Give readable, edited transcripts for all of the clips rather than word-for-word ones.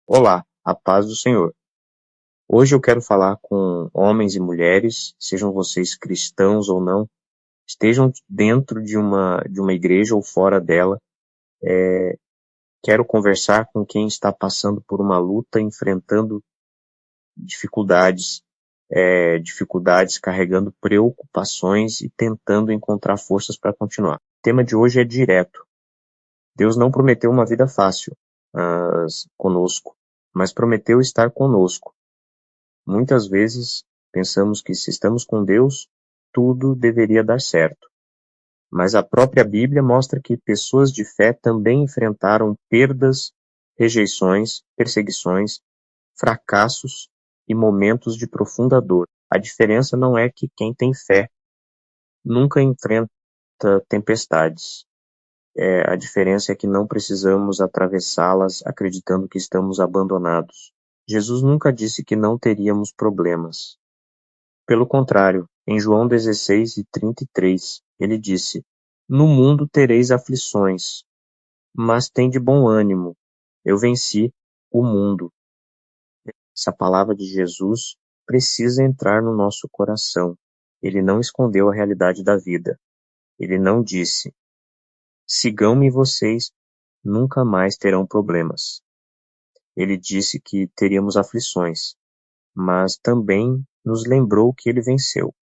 Olá, a paz do Senhor. Hoje eu quero falar com homens e mulheres, sejam vocês cristãos ou não, estejam dentro de uma igreja ou fora dela. Quero conversar com quem está passando por uma luta, enfrentando dificuldades, dificuldades, carregando preocupações e tentando encontrar forças para continuar. O tema de hoje é direto. Deus não prometeu uma vida fácil, conosco, mas prometeu estar conosco. Muitas vezes pensamos que se estamos com Deus, tudo deveria dar certo. Mas a própria Bíblia mostra que pessoas de fé também enfrentaram perdas, rejeições, perseguições, fracassos e momentos de profunda dor. A diferença não é que quem tem fé nunca enfrenta tempestades. A diferença é que não precisamos atravessá-las acreditando que estamos abandonados. Jesus nunca disse que não teríamos problemas. Pelo contrário, em João 16:33, ele disse: No mundo tereis aflições, mas tende bom ânimo, eu venci o mundo. Essa palavra de Jesus precisa entrar no nosso coração. Ele não escondeu a realidade da vida. Ele não disse: Sigam-me vocês, nunca mais terão problemas. Ele disse que teríamos aflições, mas também nos lembrou que ele venceu.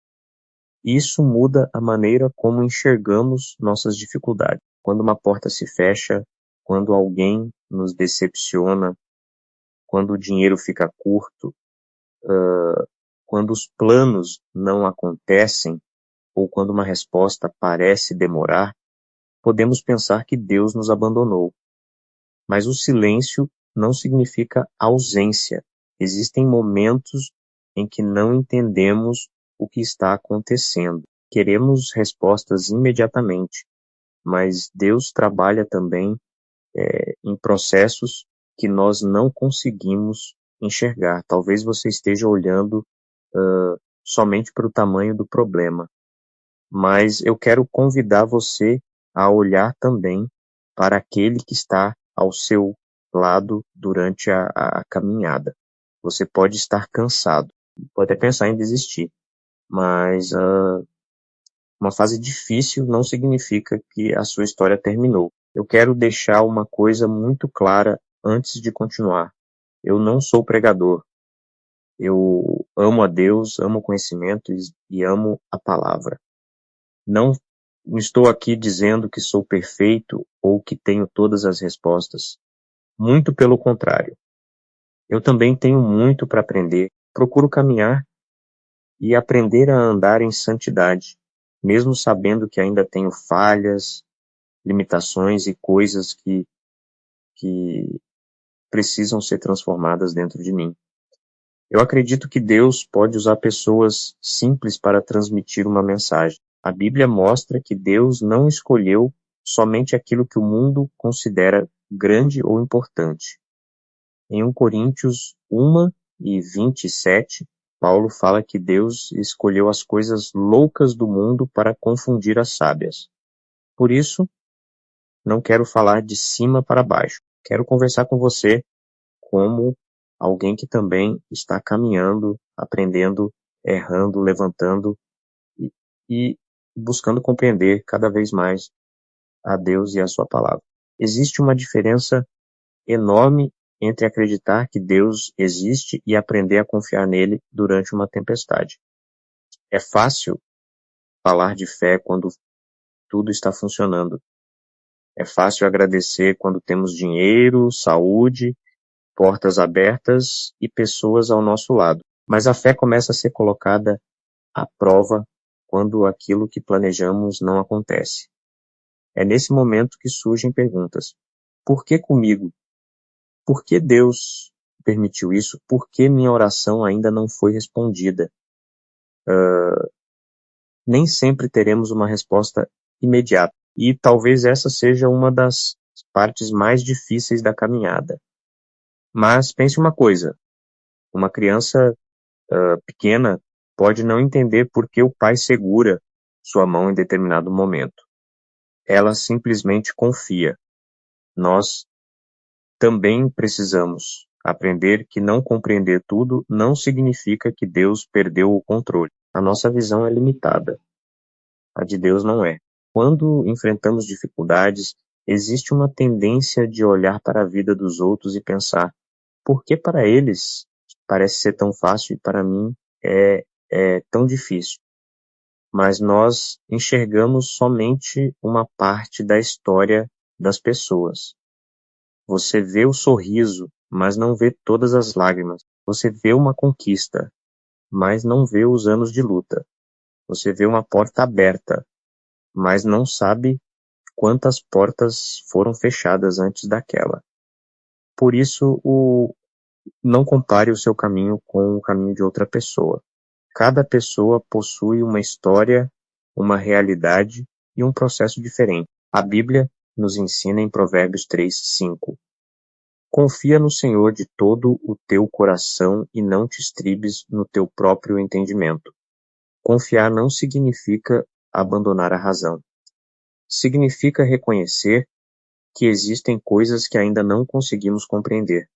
Isso muda a maneira como enxergamos nossas dificuldades. Quando uma porta se fecha, quando alguém nos decepciona, quando o dinheiro fica curto, quando os planos não acontecem, ou quando uma resposta parece demorar, podemos pensar que Deus nos abandonou. Mas o silêncio não significa ausência. Existem momentos em que não entendemos o que está acontecendo. Queremos respostas imediatamente, mas Deus trabalha também em processos que nós não conseguimos enxergar. Talvez você esteja olhando somente para o tamanho do problema, mas eu quero convidar você a olhar também para aquele que está ao seu lado durante a caminhada. Você pode estar cansado, pode até pensar em desistir, mas uma fase difícil não significa que a sua história terminou. Eu quero deixar uma coisa muito clara antes de continuar. Eu não sou pregador. Eu amo a Deus, amo o conhecimento e amo a palavra. Não estou aqui dizendo que sou perfeito ou que tenho todas as respostas. Muito pelo contrário. Eu também tenho muito para aprender. Procuro caminhar e aprender a andar em santidade, mesmo sabendo que ainda tenho falhas, limitações e coisas que precisam ser transformadas dentro de mim. Eu acredito que Deus pode usar pessoas simples para transmitir uma mensagem. A Bíblia mostra que Deus não escolheu somente aquilo que o mundo considera grande ou importante. Em 1 Coríntios 1:27, Paulo fala que Deus escolheu as coisas loucas do mundo para confundir as sábias. Por isso, não quero falar de cima para baixo. Quero conversar com você como alguém que também está caminhando, aprendendo, errando, levantando e buscando compreender cada vez mais a Deus e a sua palavra. Existe uma diferença enorme entre acreditar que Deus existe e aprender a confiar nele durante uma tempestade. É fácil falar de fé quando tudo está funcionando. É fácil agradecer quando temos dinheiro, saúde, portas abertas e pessoas ao nosso lado. Mas a fé começa a ser colocada à prova quando aquilo que planejamos não acontece. É nesse momento que surgem perguntas. Por que comigo? Por que Deus permitiu isso? Por que minha oração ainda não foi respondida? Nem sempre teremos uma resposta imediata. E talvez essa seja uma das partes mais difíceis da caminhada. Mas pense uma coisa, uma criança pequena pode não entender por que o pai segura sua mão em determinado momento. Ela simplesmente confia. Nós também precisamos Aprender que não compreender tudo não significa que Deus perdeu o controle. A nossa visão é limitada, a de Deus não é. Quando enfrentamos dificuldades, existe uma tendência de olhar para a vida dos outros e pensar: por que para eles parece ser tão fácil e para mim é tão difícil? Mas nós enxergamos somente uma parte da história das pessoas. Você vê o sorriso, mas não vê todas as lágrimas. Você vê uma conquista, mas não vê os anos de luta. Você vê uma porta aberta, mas não sabe quantas portas foram fechadas antes daquela. Por isso, não compare o seu caminho com o caminho de outra pessoa. Cada pessoa possui uma história, uma realidade e um processo diferente. A Bíblia nos ensina em Provérbios 3:5. Confia no Senhor de todo o teu coração e não te estribes no teu próprio entendimento. Confiar não significa abandonar a razão. Significa reconhecer que existem coisas que ainda não conseguimos compreender.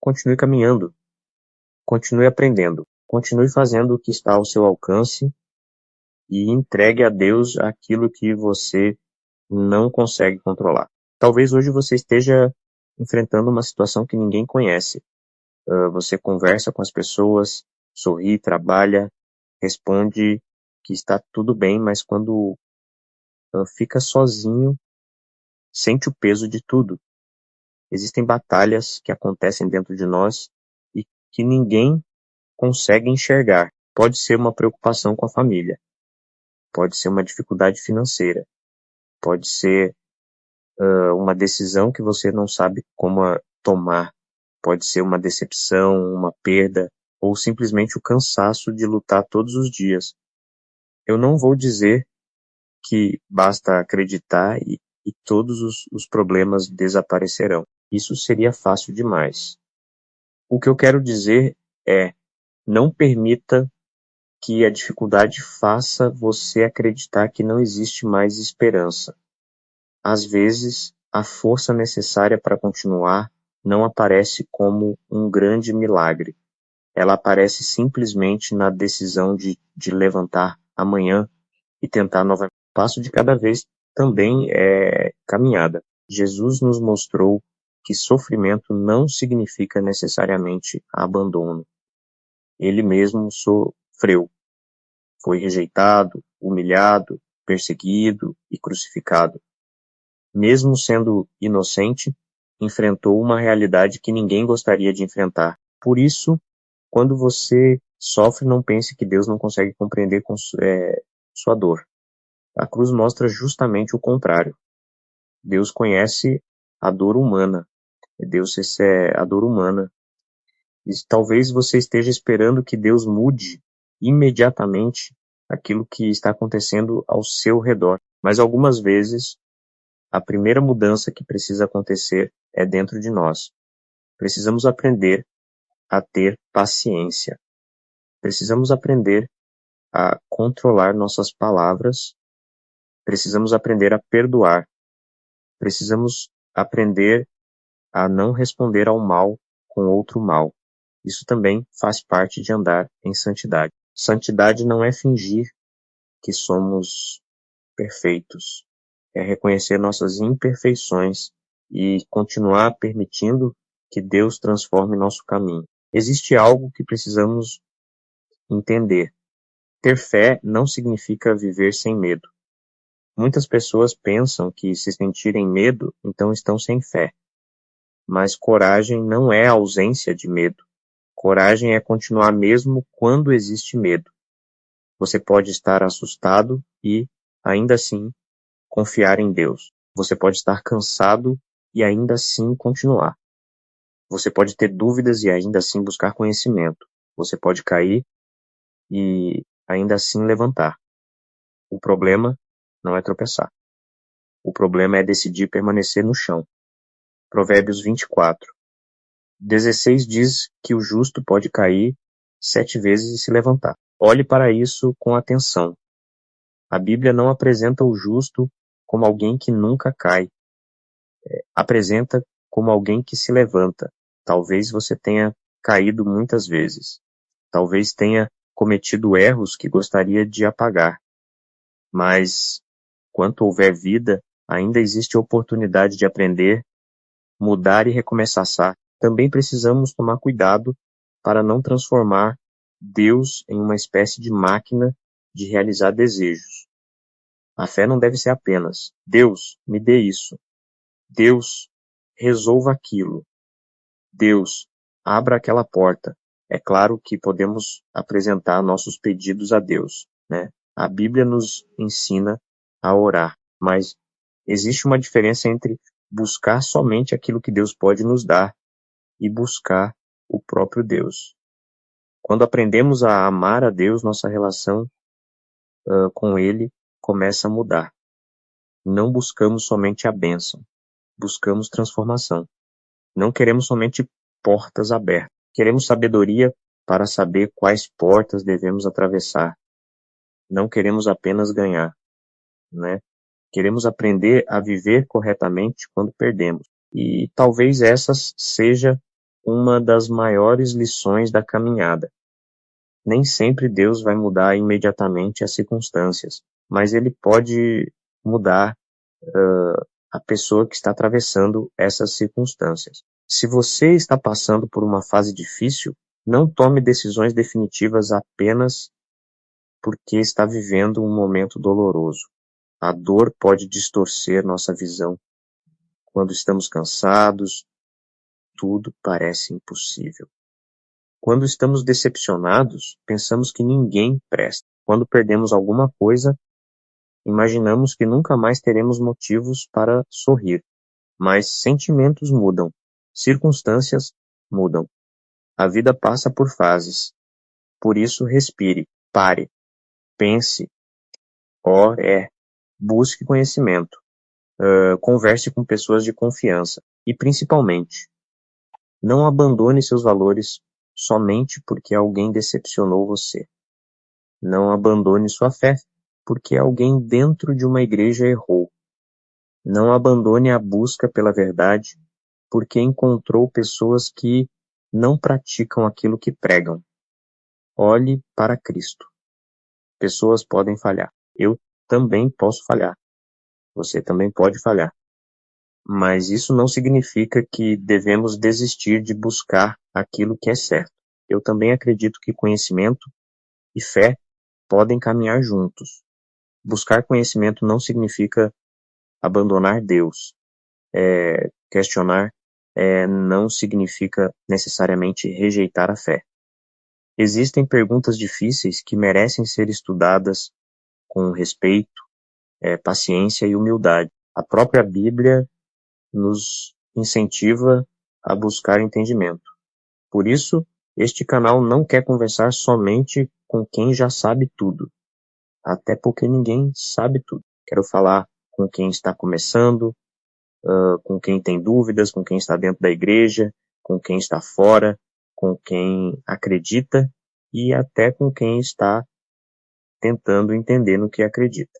Continue caminhando, continue aprendendo, continue fazendo o que está ao seu alcance e entregue a Deus aquilo que você não consegue controlar. Talvez hoje você esteja enfrentando uma situação que ninguém conhece. Você conversa com as pessoas, sorri, trabalha, responde que está tudo bem, mas quando fica sozinho, sente o peso de tudo. Existem batalhas que acontecem dentro de nós e que ninguém consegue enxergar. Pode ser uma preocupação com a família, pode ser uma dificuldade financeira, pode ser uma decisão que você não sabe como tomar, pode ser uma decepção, uma perda, ou simplesmente o cansaço de lutar todos os dias. Eu não vou dizer que basta acreditar e todos os problemas desaparecerão. Isso seria fácil demais. O que eu quero dizer é: não permita que a dificuldade faça você acreditar que não existe mais esperança. Às vezes, a força necessária para continuar não aparece como um grande milagre. Ela aparece simplesmente na decisão de levantar amanhã e tentar novamente. Passo de cada vez também é caminhada. Jesus nos mostrou que sofrimento não significa necessariamente abandono. Ele mesmo sofreu. Foi rejeitado, humilhado, perseguido e crucificado. Mesmo sendo inocente, enfrentou uma realidade que ninguém gostaria de enfrentar. Por isso, quando você sofre, não pense que Deus não consegue compreender sua dor. A cruz mostra justamente o contrário. Deus conhece a dor humana. Deus é a dor humana. E talvez você esteja esperando que Deus mude imediatamente aquilo que está acontecendo ao seu redor. Mas algumas vezes, a primeira mudança que precisa acontecer é dentro de nós. Precisamos aprender a ter paciência. Precisamos aprender a controlar nossas palavras. Precisamos aprender a perdoar. Precisamos aprender a não responder ao mal com outro mal. Isso também faz parte de andar em santidade. Santidade não é fingir que somos perfeitos. É reconhecer nossas imperfeições e continuar permitindo que Deus transforme nosso caminho. Existe algo que precisamos entender. Ter fé não significa viver sem medo. Muitas pessoas pensam que se sentirem medo, então estão sem fé. Mas coragem não é ausência de medo. Coragem é continuar mesmo quando existe medo. Você pode estar assustado e, ainda assim, confiar em Deus. Você pode estar cansado e ainda assim continuar. Você pode ter dúvidas e ainda assim buscar conhecimento. Você pode cair e ainda assim levantar. O problema não é tropeçar. O problema é decidir permanecer no chão. Provérbios 24:16 diz que o justo pode cair 7 vezes e se levantar. Olhe para isso com atenção. A Bíblia não apresenta o justo como alguém que nunca cai. Apresenta como alguém que se levanta. Talvez você tenha caído muitas vezes. Talvez tenha cometido erros que gostaria de apagar. Mas, enquanto houver vida, ainda existe oportunidade de aprender, mudar e recomeçar. Também precisamos tomar cuidado para não transformar Deus em uma espécie de máquina de realizar desejos. A fé não deve ser apenas: Deus, me dê isso. Deus, resolva aquilo. Deus, abra aquela porta. É claro que podemos apresentar nossos pedidos a Deus, né? A Bíblia nos ensina a orar, mas existe uma diferença entre buscar somente aquilo que Deus pode nos dar e buscar o próprio Deus. Quando aprendemos a amar a Deus, nossa relação com Ele começa a mudar. Não buscamos somente a bênção, buscamos transformação. Não queremos somente portas abertas. Queremos sabedoria para saber quais portas devemos atravessar. Não queremos apenas ganhar, né? Queremos aprender a viver corretamente quando perdemos. E talvez essa seja uma das maiores lições da caminhada. Nem sempre Deus vai mudar imediatamente as circunstâncias, mas Ele pode mudar a pessoa que está atravessando essas circunstâncias. Se você está passando por uma fase difícil, não tome decisões definitivas apenas porque está vivendo um momento doloroso. A dor pode distorcer nossa visão. Quando estamos cansados, tudo parece impossível. Quando estamos decepcionados, pensamos que ninguém presta. Quando perdemos alguma coisa, imaginamos que nunca mais teremos motivos para sorrir. Mas sentimentos mudam, circunstâncias mudam. A vida passa por fases. Por isso, respire, pare, pense, ore, busque conhecimento, converse com pessoas de confiança e, principalmente, não abandone seus valores somente porque alguém decepcionou você. Não abandone sua fé porque alguém dentro de uma igreja errou. Não abandone a busca pela verdade porque encontrou pessoas que não praticam aquilo que pregam. Olhe para Cristo. Pessoas podem falhar. Eu também posso falhar. Você também pode falhar. Mas isso não significa que devemos desistir de buscar aquilo que é certo. Eu também acredito que conhecimento e fé podem caminhar juntos. Buscar conhecimento não significa abandonar Deus. Questionar não significa necessariamente rejeitar a fé. Existem perguntas difíceis que merecem ser estudadas com respeito, paciência e humildade. A própria Bíblia nos incentiva a buscar entendimento. Por isso, este canal não quer conversar somente com quem já sabe tudo, até porque ninguém sabe tudo. Quero falar com quem está começando, com quem tem dúvidas, com quem está dentro da igreja, com quem está fora, com quem acredita e até com quem está tentando entender no que acredita.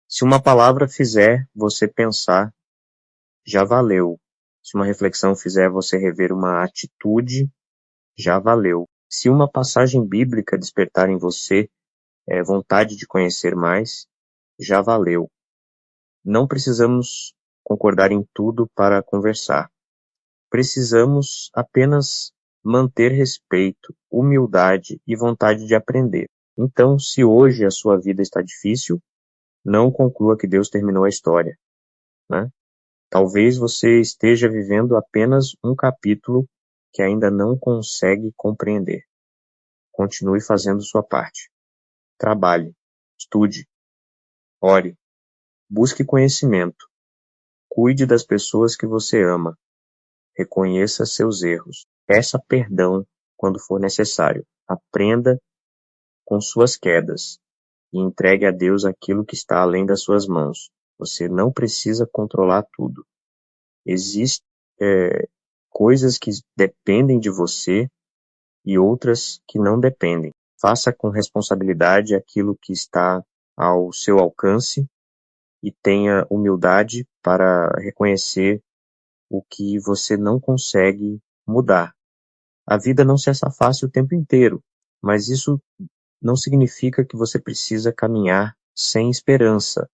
Se uma palavra fizer você pensar, já valeu. Se uma reflexão fizer você rever uma atitude, já valeu. Se uma passagem bíblica despertar em você vontade de conhecer mais, já valeu. Não precisamos concordar em tudo para conversar. Precisamos apenas manter respeito, humildade e vontade de aprender. Então, se hoje a sua vida está difícil, não conclua que Deus terminou a história, né? Talvez você esteja vivendo apenas um capítulo que ainda não consegue compreender. Continue fazendo sua parte. Trabalhe, estude, ore, busque conhecimento, cuide das pessoas que você ama, reconheça seus erros, peça perdão quando for necessário, aprenda com suas quedas e entregue a Deus aquilo que está além das suas mãos. Você não precisa controlar tudo. Existem coisas que dependem de você e outras que não dependem. Faça com responsabilidade aquilo que está ao seu alcance e tenha humildade para reconhecer o que você não consegue mudar. A vida não cessa fácil o tempo inteiro, mas isso não significa que você precisa caminhar sem esperança.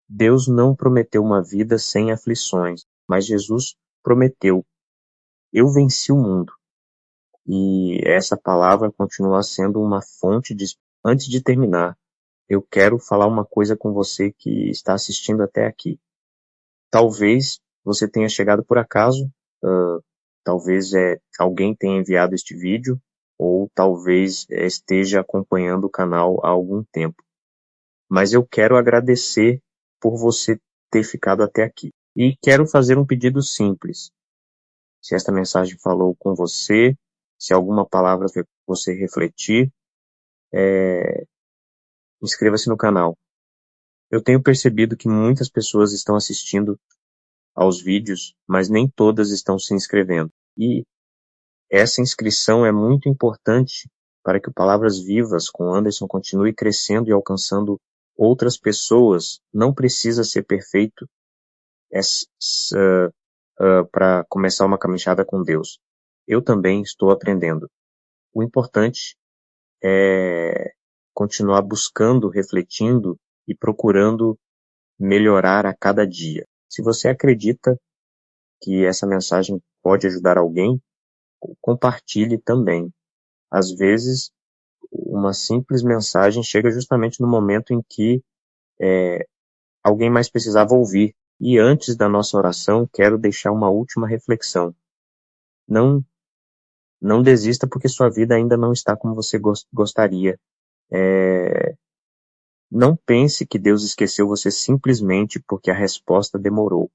Deus não prometeu uma vida sem aflições, mas Jesus prometeu: eu venci o mundo. E essa palavra continua sendo uma fonte de... Antes de terminar, eu quero falar uma coisa com você que está assistindo até aqui. Talvez você tenha chegado por acaso, talvez alguém tenha enviado este vídeo, ou talvez esteja acompanhando o canal há algum tempo. Mas eu quero agradecer por você ter ficado até aqui. E quero fazer um pedido simples. Se esta mensagem falou com você, se alguma palavra fez você refletir, inscreva-se no canal. Eu tenho percebido que muitas pessoas estão assistindo aos vídeos, mas nem todas estão se inscrevendo. E essa inscrição é muito importante para que o Palavras Vivas com Anderson continue crescendo e alcançando outras pessoas. Não precisa ser perfeito para começar uma caminhada com Deus. Eu também estou aprendendo. O importante é continuar buscando, refletindo e procurando melhorar a cada dia. Se você acredita que essa mensagem pode ajudar alguém, compartilhe também. Às vezes, uma simples mensagem chega justamente no momento em que alguém mais precisava ouvir. E antes da nossa oração, quero deixar uma última reflexão. Não, não desista porque sua vida ainda não está como você gostaria. Não pense que Deus esqueceu você simplesmente porque a resposta demorou.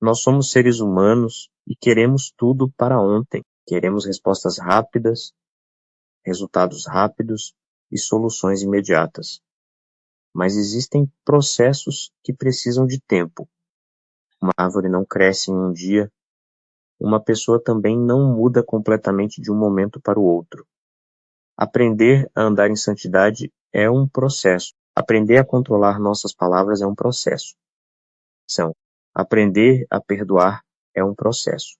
Nós somos seres humanos e queremos tudo para ontem. Queremos respostas rápidas, resultados rápidos e soluções imediatas. Mas existem processos que precisam de tempo. Uma árvore não cresce em um dia. Uma pessoa também não muda completamente de um momento para o outro. Aprender a andar em santidade é um processo. Aprender a controlar nossas palavras é um processo. Aprender a perdoar é um processo.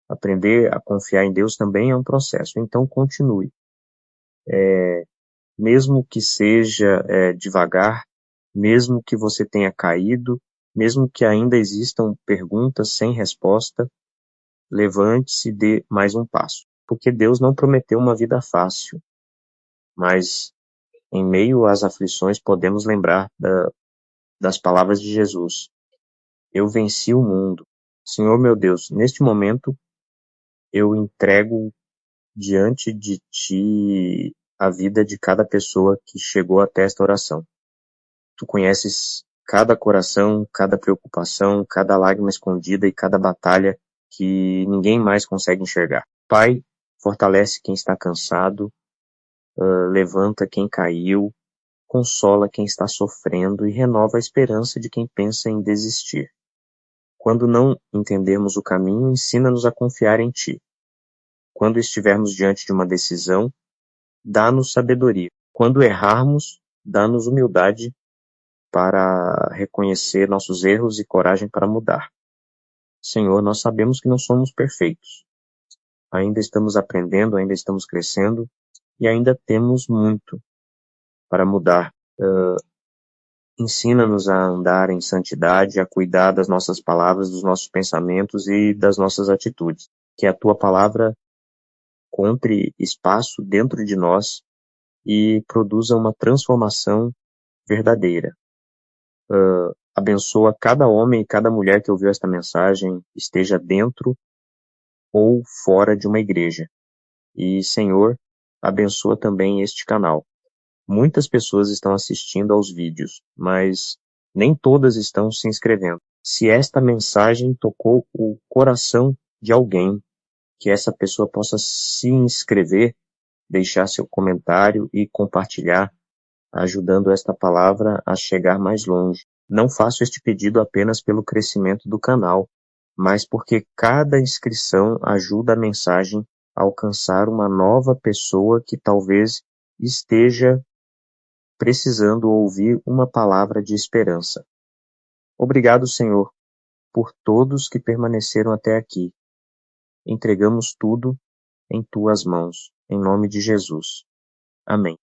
Aprender a confiar em Deus também é um processo. Então, continue. Mesmo que seja devagar, mesmo que você tenha caído, mesmo que ainda existam perguntas sem resposta, levante-se e dê mais um passo. Porque Deus não prometeu uma vida fácil, mas em meio às aflições podemos lembrar das palavras de Jesus. Eu venci o mundo. Senhor meu Deus, neste momento eu entrego diante de Ti a vida de cada pessoa que chegou até esta oração. Tu conheces cada coração, cada preocupação, cada lágrima escondida e cada batalha que ninguém mais consegue enxergar. Pai, fortalece quem está cansado, levanta quem caiu, consola quem está sofrendo e renova a esperança de quem pensa em desistir. Quando não entendermos o caminho, ensina-nos a confiar em Ti. Quando estivermos diante de uma decisão, dá-nos sabedoria. Quando errarmos, dá-nos humildade para reconhecer nossos erros e coragem para mudar. Senhor, nós sabemos que não somos perfeitos. Ainda estamos aprendendo, ainda estamos crescendo e ainda temos muito para mudar. Ensina-nos a andar em santidade, a cuidar das nossas palavras, dos nossos pensamentos e das nossas atitudes. Que a Tua palavra encontre espaço dentro de nós e produza uma transformação verdadeira. Abençoa cada homem e cada mulher que ouviu esta mensagem, esteja dentro ou fora de uma igreja. E, Senhor, abençoa também este canal. Muitas pessoas estão assistindo aos vídeos, mas nem todas estão se inscrevendo. Se esta mensagem tocou o coração de alguém, que essa pessoa possa se inscrever, deixar seu comentário e compartilhar, ajudando esta palavra a chegar mais longe. Não faço este pedido apenas pelo crescimento do canal, mas porque cada inscrição ajuda a mensagem a alcançar uma nova pessoa que talvez esteja precisando ouvir uma palavra de esperança. Obrigado, Senhor, por todos que permaneceram até aqui. Entregamos tudo em tuas mãos, em nome de Jesus. Amém.